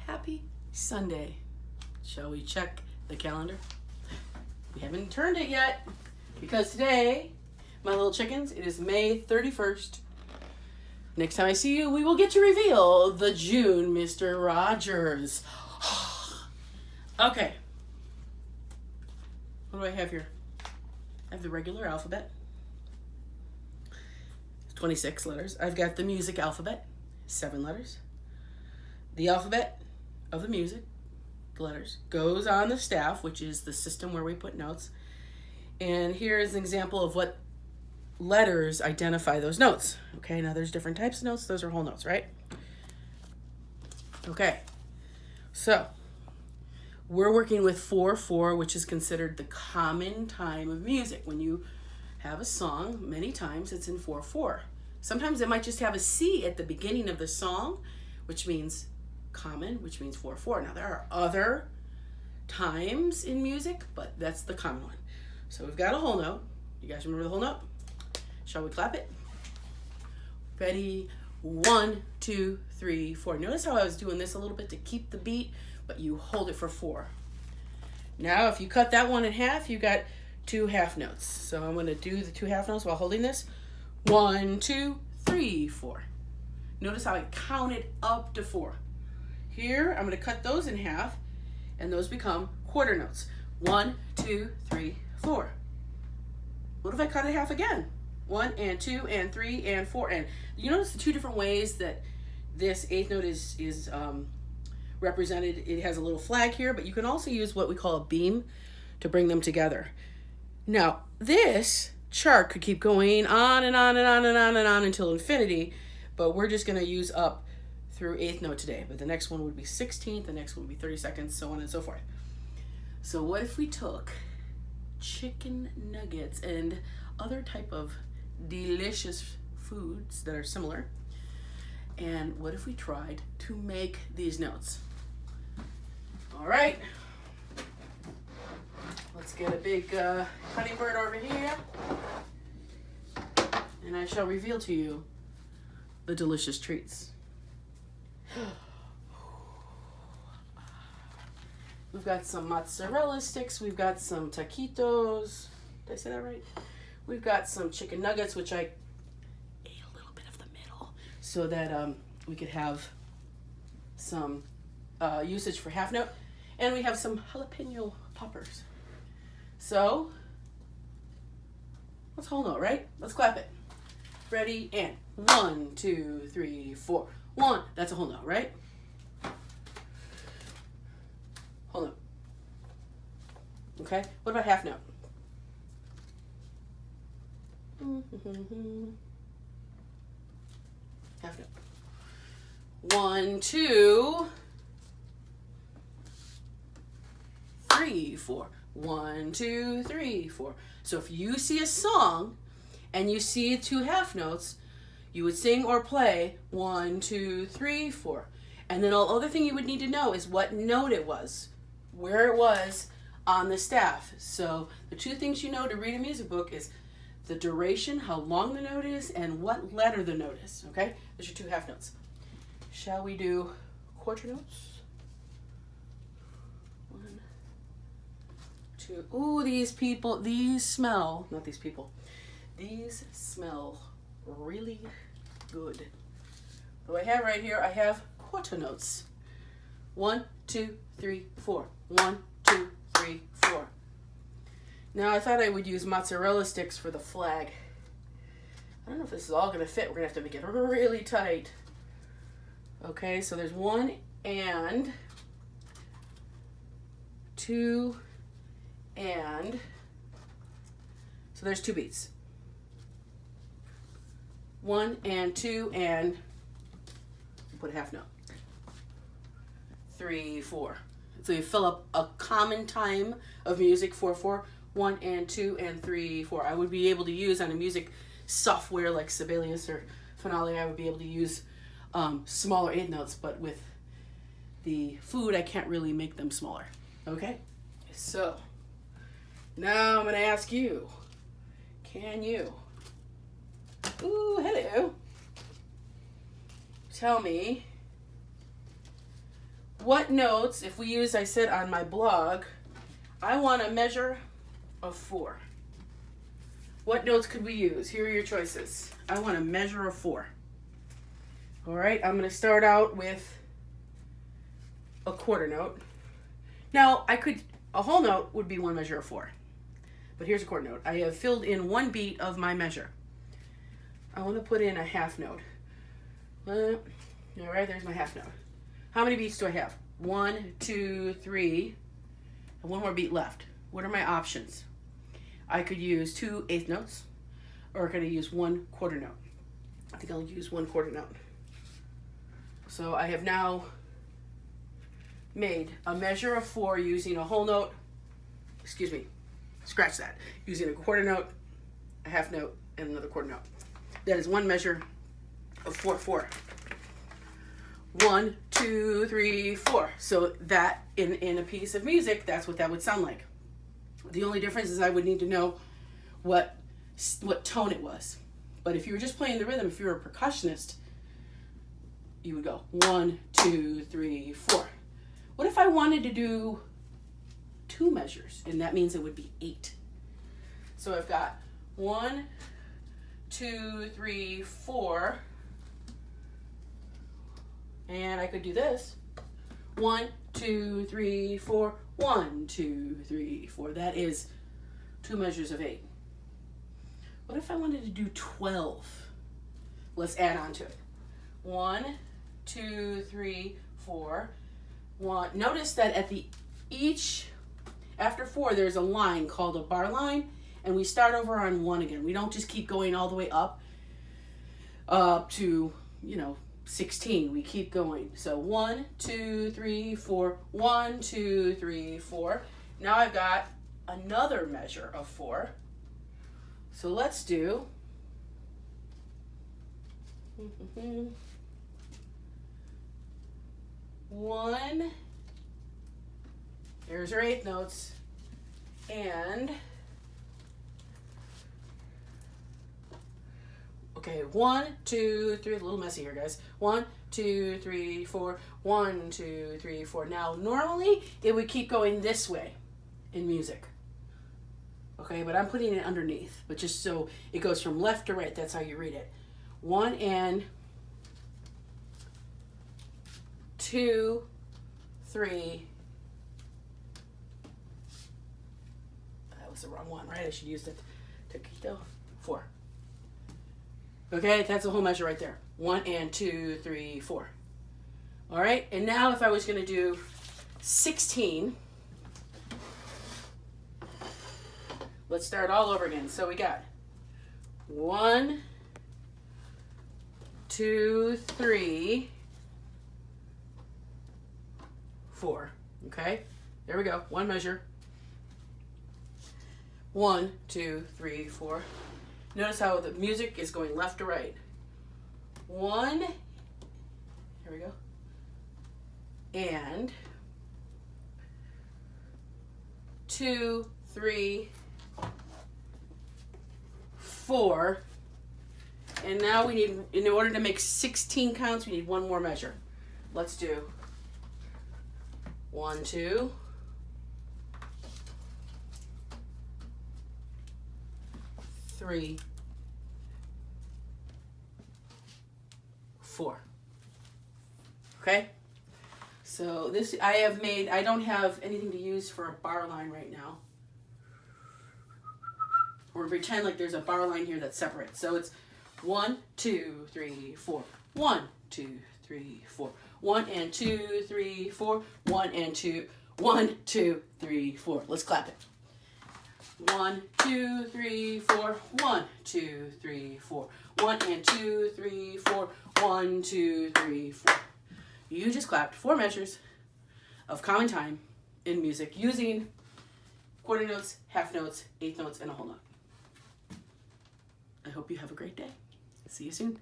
Happy Sunday. Shall we check the calendar? We haven't turned it yet because today, my little chickens, it is May 31st. Next time I see you, we will get to reveal the June Mr. Rogers. Okay. What do I have here? I have the regular alphabet. 26 letters. I've got the music alphabet, 7 letters. The alphabet of the music, the letters, goes on the staff, which is the system where we put notes. And here is an example of what letters identify those notes. Okay, now there's different types of notes. Those are whole notes, right? Okay, so we're working with 4/4, which is considered the common time of music. When you have a song, many times it's in 4/4. Sometimes it might just have a C at the beginning of the song, which means common, which means 4/4. Now there are other times in music, but that's the common one. So we've got a whole note. You guys remember the whole note? Shall we clap it? Ready? 1, 2, 3, 4. Notice how I was doing this a little bit to keep the beat, but you hold it for 4. Now if you cut that one in half, you got 2 half notes. So I'm going to do the 2 half notes while holding this. 1, 2, 3, 4. Notice how I counted up to 4. Here, I'm going to cut those in half, and those become quarter notes. 1, 2, 3, 4. What if I cut it half again? 1 and 2 and 3 and 4. And you notice the 2 different ways that this 8th note is represented. It has a little flag here, but you can also use what we call a beam to bring them together. Now, this chart could keep going on and on and on and on and on until infinity, but we're just going to use up through 8th note today. But the next one would be 16th, the next one would be 32nd, so on and so forth. So what if we took chicken nuggets and other type of delicious foods that are similar, and what if we tried to make these notes? All right. Let's get a big honey bird over here, and I shall reveal to you the delicious treats. We've got some mozzarella sticks. We've got some taquitos. Did I say that right? We've got some chicken nuggets, which I ate a little bit of the middle so that we could have some usage for half note. And we have some jalapeno poppers. So, let's whole note, right? Let's clap it. Ready, and 1, 2, 3, 4. 1, that's a whole note, right? Whole note. Okay, what about half note? Half note. 1, 2, 3, 4. 1, 2, 3, 4. So if you see a song and you see 2 half notes, you would sing or play 1, 2, 3, 4. And then all other thing you would need to know is what note it was, where it was on the staff. So the 2 things you know to read a music book is the duration, how long the note is, and what letter the note is. Okay? Those are 2 half notes. Shall we do quarter notes? 1, 2. Ooh, these smell really good. What do I have right here? I have quarter notes. 1, 2, 3, 4. 1, 2, 3, 4. Now I thought I would use mozzarella sticks for the flag. I don't know if this is all going to fit. We're going to have to make it really tight. Okay, so there's 1 and 2 and. So there's 2 beats. 1 and 2 and. Put a half note. 3, 4. So you fill up a common time of music, 4/4, 1 and 2 and 3, 4. I would be able to use on a music software like Sibelius or Finale. I would be able to use smaller 8th notes, but with the food, I can't really make them smaller. Okay, so now I'm going to ask you, can you? Ooh, hello. Tell me what notes, if we use, I said on my blog, I want a measure of 4. What notes could we use? Here are your choices. I want a measure of 4. All right, I'm going to start out with a quarter note. Now, a whole note would be one measure of 4. But here's a quarter note. I have filled in one beat of my measure. I want to put in a half note. All right, there's my half note. How many beats do I have? 1, 2, 3, and one more beat left. What are my options? I could use 2 eighth notes, or I could use 1 quarter note. I think I'll use 1 quarter note. So I have now made a measure of 4 using a whole note, scratch that, using a quarter note, a half note, and another quarter note. That is one measure of 4/4. 1, 2, 3, 4. So that in a piece of music, that's what that would sound like. The only difference is I would need to know what tone it was. But if you were just playing the rhythm, if you were a percussionist, you would go 1, 2, 3, 4. What if I wanted to do 2 measures? And that means it would be 8. So I've got 1, 2, 3, 4. And I could do this. 1, 2, 3, 4. 1, 2, 3, 4. That is 2 measures of 8. What if I wanted to do 12? Let's add on to it. 1, 2, 3, 4. 1. Notice that after 4, there's a line called a bar line, and we start over on 1 again. We don't just keep going all the way up to, 16. We keep going. So 1, 2, 3, 4. 1, 2, 3, 4. Now I've got another measure of 4. So let's do 1. There's our eighth notes. And okay, 1, 2, 3, a little messy here, guys. 1, 2, 3, 4. 1, 2, 3, 4. Now, normally it would keep going this way in music. Okay, but I'm putting it underneath. But just so it goes from left to right, that's how you read it. 1 and 2, 3. That was the wrong one, right? I should use the taquito. 4. Okay, that's the whole measure right there. 1 and 2, 3, 4. All right, and now if I was going to do 16, let's start all over again. So we got 1, 2, 3, 4. Okay, there we go. One measure. 1, 2, 3, 4. Notice how the music is going left to right. 1. Here we go. And 2, 3, 4. And now we need, in order to make 16 counts, we need one more measure. Let's do 1, 2. 3, 4. Okay? So this I don't have anything to use for a bar line right now. We're going to pretend like there's a bar line here that's separate. So it's 1, 2, 3, 4. 1, 2, 3, 4. 1 and 2, 3, 4. 1 and 2. 1, 2, 3, 4. Let's clap it. 1, 2, 3, 4. 1, 2, 3, 4. 1 and 2, 3, 4. 1, 2, 3, 4. You just clapped 4 measures of common time in music using quarter notes, half notes, eighth notes, and a whole note. I hope you have a great day. See you soon.